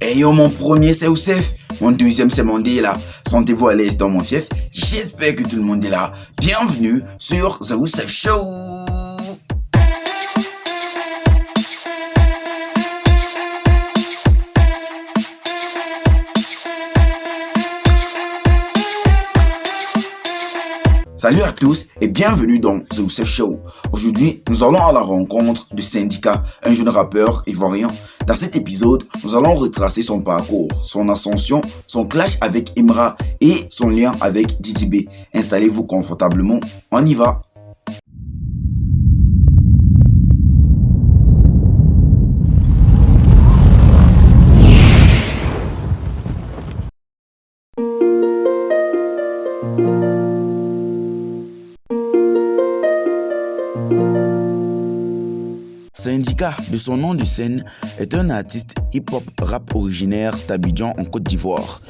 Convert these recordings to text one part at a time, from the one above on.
Hey yo, mon premier c'est Oussef, mon deuxième c'est Mandela. Sentez-vous à l'aise dans mon fief? J'espère que tout le monde est là. Bienvenue sur The Oussef Show. Salut à tous et bienvenue dans The Oussef Show. Aujourd'hui, nous allons à la rencontre de Syndicat, un jeune rappeur ivoirien. Dans cet épisode, nous allons retracer son parcours, son ascension, son clash avec Imra et son lien avec Didi B. Installez-vous confortablement, on y va. Syndicat, de son nom de scène, est un artiste hip-hop rap originaire d'Abidjan en Côte d'Ivoire.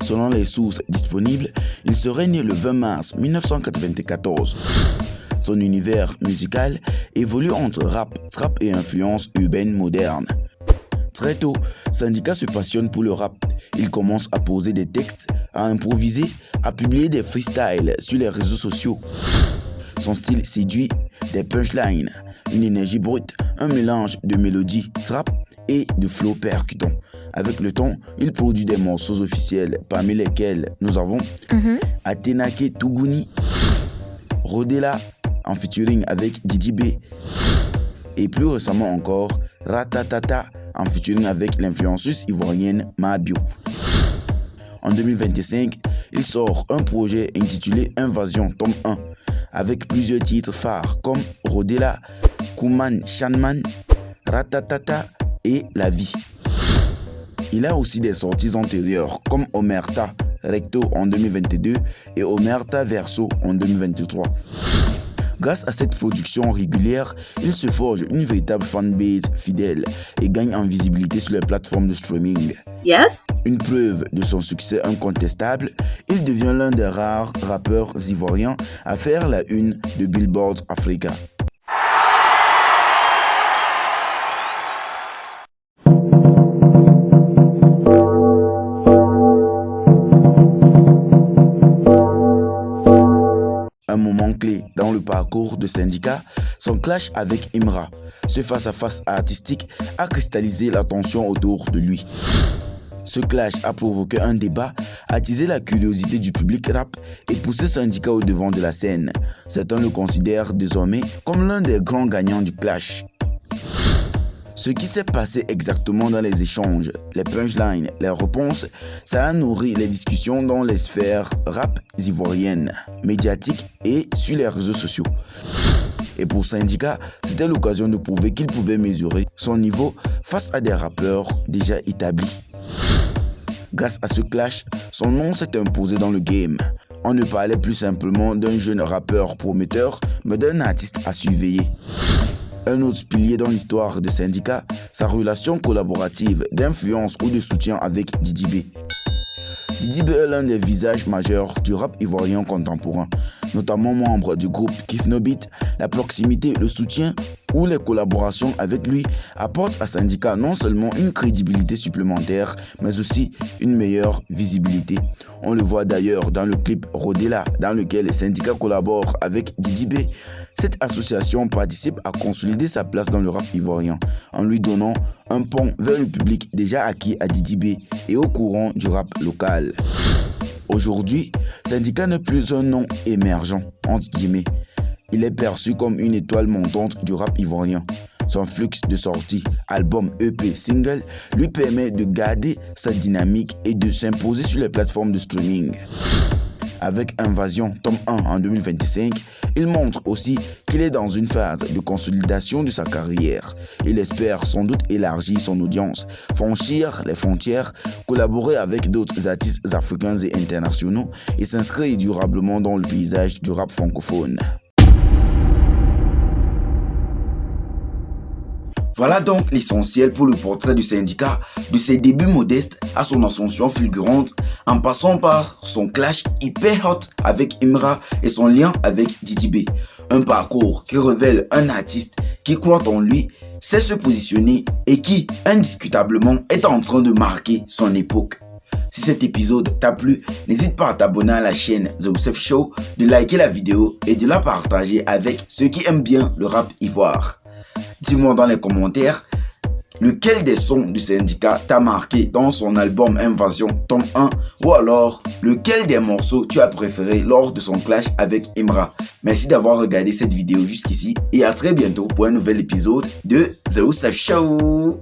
Selon les sources disponibles, il serait né le 20 mars 1994. Son univers musical évolue entre rap, trap et influences urbaines modernes. Très tôt, Syndicat se passionne pour le rap. Il commence à poser des textes, à improviser, à publier des freestyles sur les réseaux sociaux. Son style séduit, des punchlines, une énergie brute, un mélange de mélodies trap et de flow percutant. Avec le temps, il produit des morceaux officiels, parmi lesquels nous avons Atenake Tougouni, Rodela en featuring avec Didi B et plus récemment encore Ratatata en featuring avec l'influenceuse ivoirienne Mabio. En 2025, il sort un projet intitulé Invasion tome 1 avec plusieurs titres phares comme Rodela, Kouman Shanman, Ratatata et La Vie. Il a aussi des sorties antérieures comme Omerta Recto en 2022 et Omerta Verso en 2023. Grâce à cette production régulière, il se forge une véritable fanbase fidèle et gagne en visibilité sur les plateformes de streaming. Yes. Une preuve de son succès incontestable, il devient l'un des rares rappeurs ivoiriens à faire la une de Billboard Africa. Un moment clé dans le parcours de Syndicat, son clash avec Imra. Ce face-à-face artistique a cristallisé l'attention autour de lui. Ce clash a provoqué un débat, attisé la curiosité du public rap et poussé Syndicat au devant de la scène. Certains le considèrent désormais comme l'un des grands gagnants du clash. Ce qui s'est passé exactement dans les échanges, les punchlines, les réponses, ça a nourri les discussions dans les sphères rap ivoiriennes, médiatiques et sur les réseaux sociaux. Et pour Syndicat, c'était l'occasion de prouver qu'il pouvait mesurer son niveau face à des rappeurs déjà établis. Grâce à ce clash, son nom s'est imposé dans le game. On ne parlait plus simplement d'un jeune rappeur prometteur, mais d'un artiste à surveiller. Un autre pilier dans l'histoire de Syndicat, sa relation collaborative, d'influence ou de soutien avec Didi B. Didi B est l'un des visages majeurs du rap ivoirien contemporain, notamment membre du groupe Kif No Beat. La proximité, le soutien ou les collaborations avec lui apportent à Syndicat non seulement une crédibilité supplémentaire, mais aussi une meilleure visibilité. On le voit d'ailleurs dans le clip Rodela, dans lequel Syndicat collabore avec Didi B. Cette association participe à consolider sa place dans le rap ivoirien, en lui donnant un pont vers le public déjà acquis à Didi B et au courant du rap local. Aujourd'hui, Syndicat n'est plus un nom émergent, entre guillemets. Il est perçu comme une étoile montante du rap ivoirien. Son flux de sorties, albums, EP, singles, lui permet de garder sa dynamique et de s'imposer sur les plateformes de streaming. Avec Invasion tome 1 en 2025, il montre aussi qu'il est dans une phase de consolidation de sa carrière. Il espère sans doute élargir son audience, franchir les frontières, collaborer avec d'autres artistes africains et internationaux et s'inscrire durablement dans le paysage du rap francophone. Voilà donc l'essentiel pour le portrait du Syndicat, de ses débuts modestes à son ascension fulgurante, en passant par son clash hyper hot avec Imra et son lien avec Didi B. Un parcours qui révèle un artiste qui croit en lui sait se positionner et qui, indiscutablement, est en train de marquer son époque. Si cet épisode t'a plu, n'hésite pas à t'abonner à la chaîne The Youssef Show, de liker la vidéo et de la partager avec ceux qui aiment bien le rap ivoire. Dis-moi dans les commentaires lequel des sons du syndicat t'a marqué dans son album Invasion tome 1 ou alors lequel des morceaux tu as préféré lors de son clash avec Imra. Merci d'avoir regardé cette vidéo jusqu'ici et à très bientôt pour un nouvel épisode de The Youssef Show.